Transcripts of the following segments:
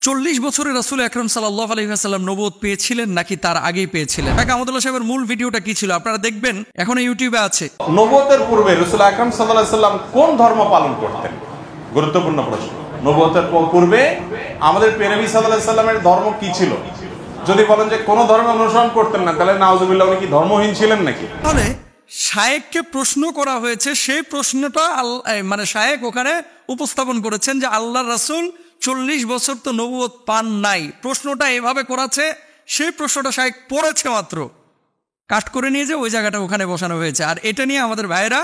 40 বছরে রাসূল আকরাম সাল্লাল্লাহু আলাইহি ওয়াসাল্লাম নবুয়ত পেয়েছিলেন নাকি তার আগেই পেয়েছিলেন? ঢাকা আহমদুল্লাহ সাহেবের মূল ভিডিওটা কি ছিল আপনারা দেখবেন, এখন ইউটিউবে আছে। নবুয়তের পূর্বে রাসূল আকরাম সাল্লাল্লাহু আলাইহি ওয়াসাল্লাম কোন ধর্ম পালন করতেন? গুরুত্বপূর্ণ প্রশ্ন। নবুয়তের পূর্বে আমাদের প্রিয় নবী সাল্লাল্লাহু আলাইহি ওয়াসাল্লামের ধর্ম কি ছিল? যদি বলেন যে কোন ধর্ম অনুসরণ করতেন না, তাহলে নাউজুবিল্লাহ উনি কি ধর্মহীন ছিলেন নাকি? তাহলে শায়েখকে প্রশ্ন করা হয়েছে, সেই প্রশ্নটা মানে শায়েখ ওখানে উপস্থাপন করেছেন যে আল্লাহর রাসূল 40 বছর তো নবুয়ত পান নাই। প্রশ্নটা এভাবে করাছে, সেই প্রশ্নটা শায়েখ পড়েছে মাত্র, কাট করে নিয়ে যে ওই জায়গাটা ওখানে বসানো হয়েছে। আর এটা নিয়ে আমাদের ভাইয়েরা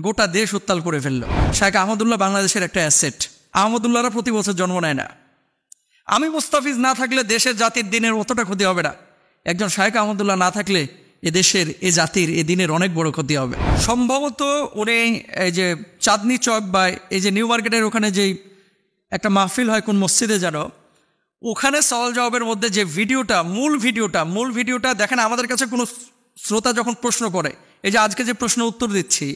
গোটা দেশ উত্তাল করে ফেললো। শায়েখ আহমদুল্লাহ বাংলাদেশের একটা অ্যাসেট। আহমদুল্লাহরা প্রতি বছর জন্ম নেয় না। আমি মুস্তাফিজ না থাকলে দেশের জাতির দিনের অতটা ক্ষতি হবে না। একজন শায়েখ আহমদুল্লাহ না থাকলে এ দেশের, এ জাতির, এ দিনের অনেক বড় ক্ষতি হবে। সম্ভবত উনি এই যে চাঁদনি চক বা এই যে নিউ মার্কেটের ওখানে যেই একটা মাহফিল হয় কোন মসজিদে যেন, ওখানে সওয়াল জবাবের মধ্যে যে ভিডিওটা, মূল ভিডিওটা দেখেন। আমাদের কাছে কোনো শ্রোতা যখন প্রশ্ন করে, এই যে আজকে যে প্রশ্ন উত্তর দিচ্ছি,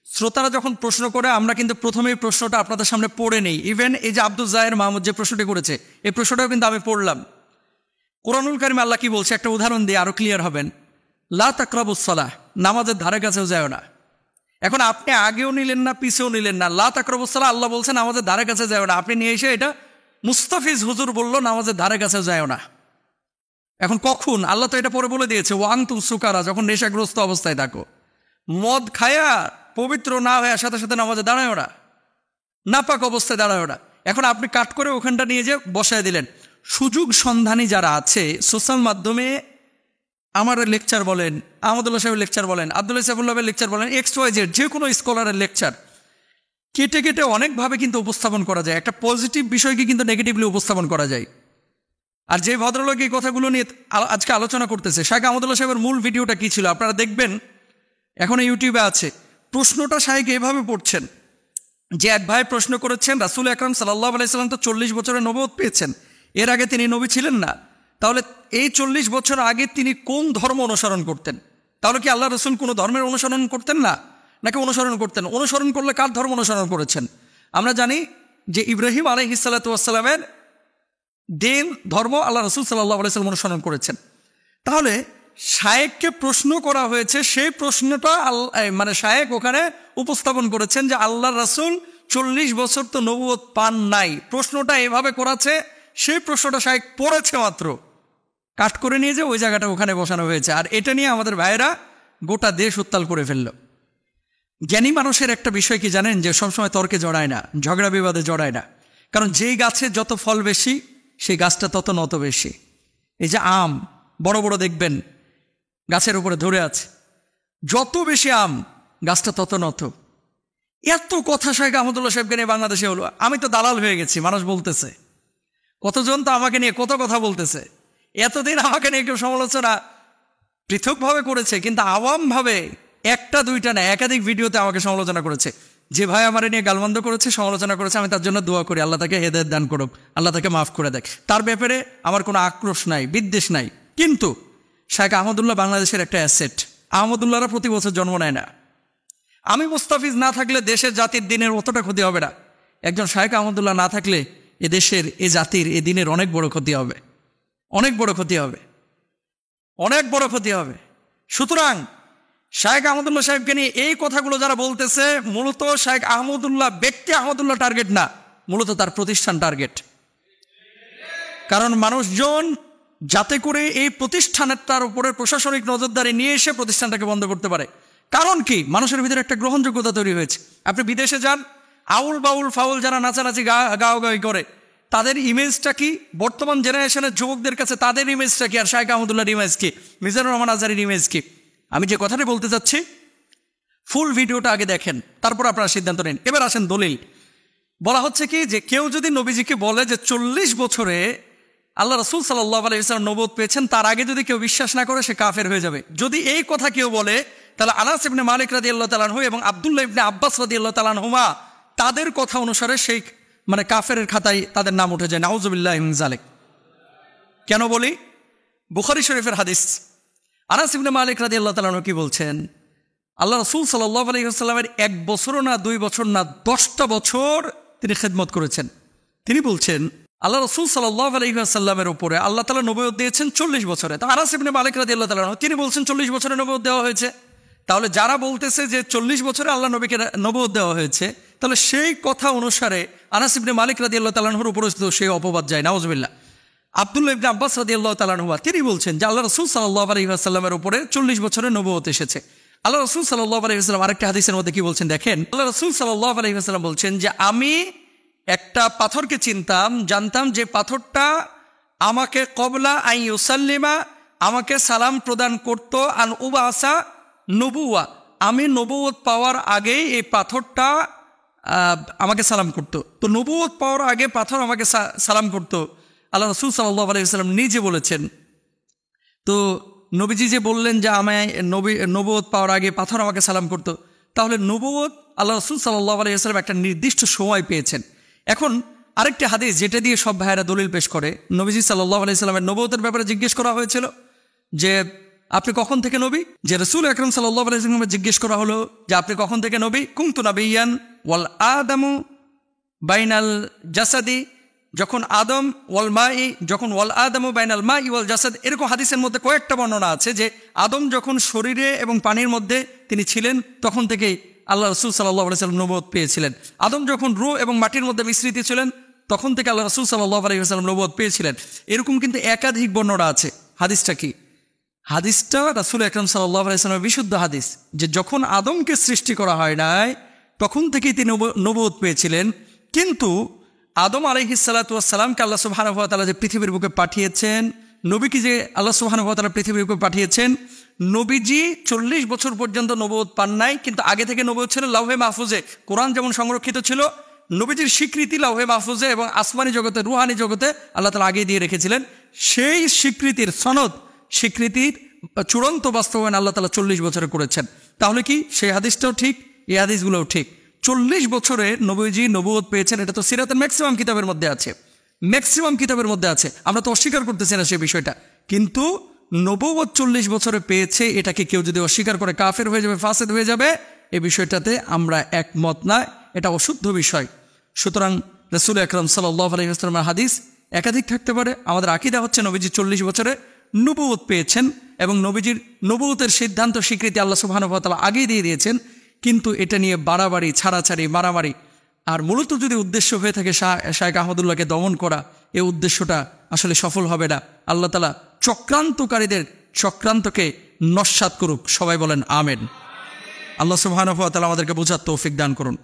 শ্রোতারা যখন প্রশ্ন করে আমরা কিন্তু প্রথমেই প্রশ্নটা আপনাদের সামনে পড়ে নেই। ইভেন এই যে আব্দুল জাহের মাহমুদ যে প্রশ্নটি করেছে, এই প্রশ্নটাও কিন্তু আমি পড়লাম। কোরআনুল কারিমে আল্লাহ কি বলছে একটা উদাহরণ দিয়ে আরো ক্লিয়ার হবেন। লা তাকরাবুস সালাহ, নামাজের ধারে কাছেও যায় না। এখন আপনি আগেও নিলেন না, পিছেও নিলেন না। লা তাকরাবুস সালাহ আল্লাহ বলছেন নামাজের ধারে কাছে যায় না, আপনি নিয়ে এসে এটা মুস্তাফিজ হুজুর বললো নামাজের ধারে কাছেও যায় না। এখন কখন? আল্লাহ তো এটা পরে বলে দিয়েছে ওয়াংতুম সুকারা, যখন নেশাগ্রস্ত অবস্থায় থাকো। মদ খায়া পবিত্র না হয়ে সাথে সাথে নামাজে দাঁড়ায় না, নাপাক অবস্থায় দাঁড়ায় না। এখন আপনি কাট করে ওখানটা নিয়ে যে বসায় দিলেন। সুযোগ সন্ধানী যারা আছে সোশ্যাল মাধ্যমে, আমার লেকচার বলেন, আহমদুল্লাহ সাহেবের লেকচার বলেন, আব্দুল্লাহ সাহেবের লেকচার বলেন, XYZ যে কোনো স্কলারের লেকচার কেটে কেটে অনেকভাবে কিন্তু উপস্থাপন করা যায়। একটা পজিটিভ বিষয়কে কিন্তু নেগেটিভলি উপস্থাপন করা যায়। আর যে ভদ্রলোক এই কথাগুলো নিয়ে আজকে আলোচনা করতেছে, শায়েখ আহমদুল্লাহ সাহেবের মূল ভিডিওটা কি ছিল আপনারা দেখবেন, এখন ইউটিউবে আছে। প্রশ্নটা শায়েখ এভাবে পড়ছেন যে এক ভাই প্রশ্ন করেছেন রাসূল আকরাম সাল্লাল্লাহু আলাইহি ওয়াসাল্লাম তো 40 বছরে নবুয়ত পেয়েছেন, এর আগে তিনি নবী ছিলেন না। তাহলে এই 40 বছর আগে তিনি কোন ধর্ম অনুসরণ করতেন? তাহলে কি আল্লাহ রাসূল কোনো ধর্মের অনুসরণ করতেন না, নাকি অনুসরণ করতেন? অনুসরণ করলে কার ধর্ম অনুসরণ করেছেন? আমরা জানি যে ইব্রাহিম আলাইহিস সালাতু ওয়াস সালামের দিন ধর্ম আল্লাহ রাসূল সাল্লাল্লাহু আলাইহি ওয়াসাল্লাম অনুসরণ করেছেন। তাহলে শায়েখকে প্রশ্ন করা হয়েছে, সেই প্রশ্নটা মানে শায়েখ ওখানে উপস্থাপন করেছেন যে আল্লাহর রাসূল 40 বছর তো নবুয়ত পান নাই। প্রশ্নটা এভাবে করাছে, সেই প্রশ্নটা শায়েখ পড়েছে মাত্র, কাট করে নিয়ে যে ওই জায়গাটা ওখানে বসানো হয়েছে। আর এটা নিয়ে আমাদের ভাইয়েরা গোটা দেশ উত্তাল করে ফেলল। জ্ঞানী মানুষের একটা বিষয় কি জানেন, যে সবসময় তর্কে জড়ায় না, ঝগড়া বিবাদে জড়ায় না। কারণ যেই গাছে যত ফল বেশি, সেই গাছটা তত নত বেশি। এই যে আম বড় বড় দেখবেন গাছের উপরে ধরে আছে, যত বেশি আম গাছটা তত নত। এত কথা শায়েখ আহমদুল্লাহ সাহেবকে নিয়ে বাংলাদেশে হলো। আমি তো দালাল হয়ে গেছি, মানুষ বলতেছে, কতজন তো আমাকে নিয়ে কত কথা বলতেছে। এতদিন আমাকে নিয়ে কেউ সমালোচনা পৃথকভাবে করেছে, কিন্তু আওয়ামভাবে একটা দুইটা না, একাধিক ভিডিওতে আমাকে সমালোচনা করেছে। যে ভাই আমার নিয়ে গালমন্দ করেছে, সমালোচনা করেছে, আমি তার জন্য দোয়া করি আল্লাহ তাকে হেদায়েত দান করুক, আল্লাহ তাকে মাফ করে দেখ। তার ব্যাপারে আমার কোনো আক্রোশ নাই, বিদ্বেষ নাই। কিন্তু শায়েখ আহমদুল্লাহ বাংলাদেশের একটা অ্যাসেট। আহমদুল্লাহরা প্রতি বছর জন্ম নেয় না। আমি মুস্তাফিজ না থাকলে দেশের জাতির দিনের অতটা ক্ষতি হবে না। একজন শায়েখ আহমদুল্লাহ না থাকলে এ দেশের, এ জাতির, এ দিনের অনেক বড় ক্ষতি হবে, অনেক বড় ক্ষতি হবে, অনেক বড় ক্ষতি হবে। সুতরাং শায়েখ আহমদুল্লাহ সাহেবকে নিয়ে এই কথাগুলো যারা বলতেছে, মূলত শায়েখ আহমদুল্লাহ ব্যক্তি আহমদুল্লাহ টার্গেট না, মূলত তার প্রতিষ্ঠান টার্গেট। কারণ মানুষজন যাতে করে এই প্রতিষ্ঠানের তার উপরে প্রশাসনিক নজরদারি নিয়ে এসে প্রতিষ্ঠানটাকে বন্ধ করতে পারে। কারণ কি? মানুষের ভিতরে একটা গ্রহণযোগ্যতা তৈরি হয়েছে। আপনি বিদেশে যান, আউল বাউল ফাউল যারা নাচানাচি গাওয়াগাওয়ি করে, তাদের ইমেজটা কি? বর্তমান জেনারেশনের যুবকদের কাছে তাদের ইমেজটা কি? আর শায়েখ আহমদুল্লাহর ইমেজ কি? মিজানুর রহমান আজহারীর ইমেজ কি? আমি যে কথাটা বলতে চাচ্ছি, ফুল ভিডিওটা আগে দেখেন, তারপর আপনারা সিদ্ধান্ত নিন। এবার আসেন দলিল। বলা হচ্ছে কি যে কেউ যদি নবীজিকে বলে যে 40 বছরে আল্লাহ রাসূল সাল্লাল্লাহু আলাইহি ওয়াসাল্লাম নবুয়ত পেয়েছেন, তার আগে যদি কেউ বিশ্বাস না করে সে কাফের হয়ে যাবে। যদি এই কথা কেউ বলে, তাহলে আনাস ইবনে মালিক রাদিয়াল্লাহু তাআলা আনহু এবং আব্দুল্লাহ ইবনে আব্বাস রাদিয়াল্লাহু তাআলা আনহুমা তাদের কথা অনুসারে সেই মানে কাফেরের খাতায় তাদের নাম উঠে যায়। নাউজুবিল্লাহি মিন যালিক। কেন বলি? বুখারী শরীফের হাদিস। আনাস ইবনে মালিক রাদিয়াল্লাহু তাআলা আনহু কি বলছেন? আল্লাহ রাসূল সাল্লাল্লাহু আলাইহি ওয়াসাল্লামের 1 বছরও না 2 বছর না 10টা বছর তিনি খিদমত করেছেন। তিনি বলছেন আল্লাহ রাসূল সাল্লাল্লাহু আলাইহি ওয়াসাল্লামের উপরে আল্লাহ তাআলা নবুয়ত দিয়েছেন 40 বছরে। তো আনাস ইবনে মালিক রাদিয়াল্লাহু তাআলা তিনি বলছেন 40 বছরে নবুয়ত দেওয়া হয়েছে। তাহলে যারা বলতেছে যে 40 বছরে আল্লাহ নবীকে নবুয়ত দেওয়া হয়েছে, তাহলে সেই কথা অনুসারে আনাস ইবনে মালিক রাদিয়াল্লাহু তাআলার উপরে সেই অপবাদ যায়, নাউজুবিল্লাহ। আব্দুল্লাহ ইবনে আব্বাস রাদিয়াল্লাহু তাআলা তিনি বলছেন যে আল্লাহ রাসূল সাল্লাল্লাহু আলাইহি ওয়াসাল্লামের উপরে 40 বছরে নবুয়ত এসেছে। আল্লাহ রাসূল সাল্লাল্লাহু আলাইহি ওয়াসাল্লাম আরেকটা হাদিসের মধ্যে কি বলছেন দেখেন, আল্লাহ রাসূল সাল্লাল্লাহু আলাইহি ওয়াসাল্লাম বলছেন যে আমি একটা পাথরকে জানতাম যে পাথরটা আমাকে কবলা আই ইউসাল্লিমা, আমাকে সালাম প্রদান করতো, আন উবাসা নবুয়া, আমি নবুয়ত পাওয়ার আগেই এই পাথরটা আমাকে সালাম করতো। তো নবুয়ত পাওয়ার আগে পাথর আমাকে সালাম করতো, আল্লাহ রাসূল সাল্লাল্লাহু আলাইহি ওয়াসাল্লাম নিজে বলেছেন। তো নবীজি যে বললেন যে আমায় নবুয়ত পাওয়ার আগে পাথর আমাকে সালাম করতো, তাহলে নবুয়ত আল্লাহ রাসূল সাল্লাল্লাহু আলাইহি ওয়াসাল্লাম একটা নির্দিষ্ট সময় পেয়েছেন। এখন আরেকটা হাদিস যেটা দিয়ে সব ভাইয়েরা দলিল পেশ করে, নবীজি সাল্লাল্লাহু আলাইহি ওয়াসাল্লামের নবুয়তের ব্যাপারে জিজ্ঞেস করা হয়েছিল যে আপনি কখন থেকে নবী, যে রাসূল আকরাম সাল্লাল্লাহু আলাইহি ওয়াসাল্লামকে জিজ্ঞেস করা হলো যে আপনি কখন থেকে নবী, কুনতু নাবিয়ান ওয়াল আদামু বাইনাল জাসাদি, যখন আদম ওয়াল মাই, যখন ওয়াল আদামু বাইনাল মাই ওয়াল জাসাদ, এরকম হাদিসের মধ্যে কয়েকটা বর্ণনা আছে যে আদম যখন শরীরে এবং পানির মধ্যে তিনি ছিলেন তখন থেকেই আল্লাহ রাসূল সাল্লাল্লাহু আলাইহি ওয়াসাল্লাম নবুয়ত পেয়েছিলেন। আদম যখন রূহ এবং মাটির মধ্যে মিশ্রিত ছিলেন তখন থেকে আল্লাহ রাসূল সাল্লাল্লাহু আলাইহি ওয়াসাল্লাম নবুয়ত পেয়েছিলেন। এরকম কিন্তু একাধিক বর্ণনা আছে। হাদিসটা কি? হাদিসটা রাসূল আকরাম সাল্লাল্লাহু আলাইহি ওয়াসাল্লামের বিশুদ্ধ হাদিস, যে যখন আদমকে সৃষ্টি করা হয় নাই তখন থেকেই তিনি নবুয়ত পেয়েছিলেন। কিন্তু আদম আলাইহিস সালাতু ওয়াস সালামকে আল্লাহ সুবহানাহু ওয়া তাআলা যে পৃথিবীর বুকে পাঠিয়েছেন, নবীকে যে আল্লাহ সুবহানাহু ওয়া তাআলা পৃথিবীর বুকে পাঠিয়েছেন, নবীজি 40 বছর পর্যন্ত নবুয়ত পান নাই, কিন্তু আগে থেকে নবুয়ত ছিল লাউহে মাহফুজে। কোরআন যেমন সংরক্ষিত ছিল, নবীজির স্বীকৃতি লাউহে মাহফুজে এবং আসমানি জগতে, রুহানি জগতে আল্লাহ তাআলা আগেই দিয়ে রেখেছিলেন। সেই স্বীকৃতির সনদ, স্বীকৃতির চূড়ান্ত বাস্তবায়ন আল্লাহ তাআলা 40 বছরে করেছেন। তাহলে কি সেই হাদিসটাও ঠিক, এই হাদিসগুলোও ঠিক। 40 বছরে নবীজি নবুয়ত পেয়েছেন, এটা তো সিরাতের ম্যাক্সিমাম কিতাবের মধ্যে আছে, ম্যাক্সিমাম কিতাবের মধ্যে আছে। আমরা তো অস্বীকার করতেছি না সেই বিষয়টা, কিন্তু নবুয়ত 40 বছরে পেয়েছে, এটাকে কেউ যদি অস্বীকার করে কাফের হয়ে যাবে, ফাসেদ হয়ে যাবে, এই বিষয়টাতে আমরা একমত না, এটা অশুদ্ধ বিষয়। সুতরাং রাসূল আকরাম সাল্লাল্লাহু আলাইহি ওয়াসাল্লামের হাদিস একাধিক থাকতে পারে। আমাদের আকীদা হচ্ছে নবীজি 40 বছরে নবুয়ত পেয়েছেন এবং নবীজির নবুয়তের সিদ্ধান্ত স্বীকৃতি আল্লাহ সুবহানাহু ওয়া তাআলা আগেই দিয়ে দিয়েছেন। কিন্তু এটা নিয়ে বাড়াবাড়ি, ছাড়াছাড়ি, মারামারি, আর মূলত যদি উদ্দেশ্য হয়ে থাকে শায়েখ আহমদুল্লাহকে দমন করা, এই উদ্দেশ্যটা আসলে সফল হবে না। আল্লাহ তাআলা চক্রান্তকারীদের চক্রান্তকে নস্যাৎ করুক। সবাই বলেন আমিন। আল্লাহ সুবহানাহু ওয়া তাআলা আমাদেরকে বোঝার তৌফিক দান করুন।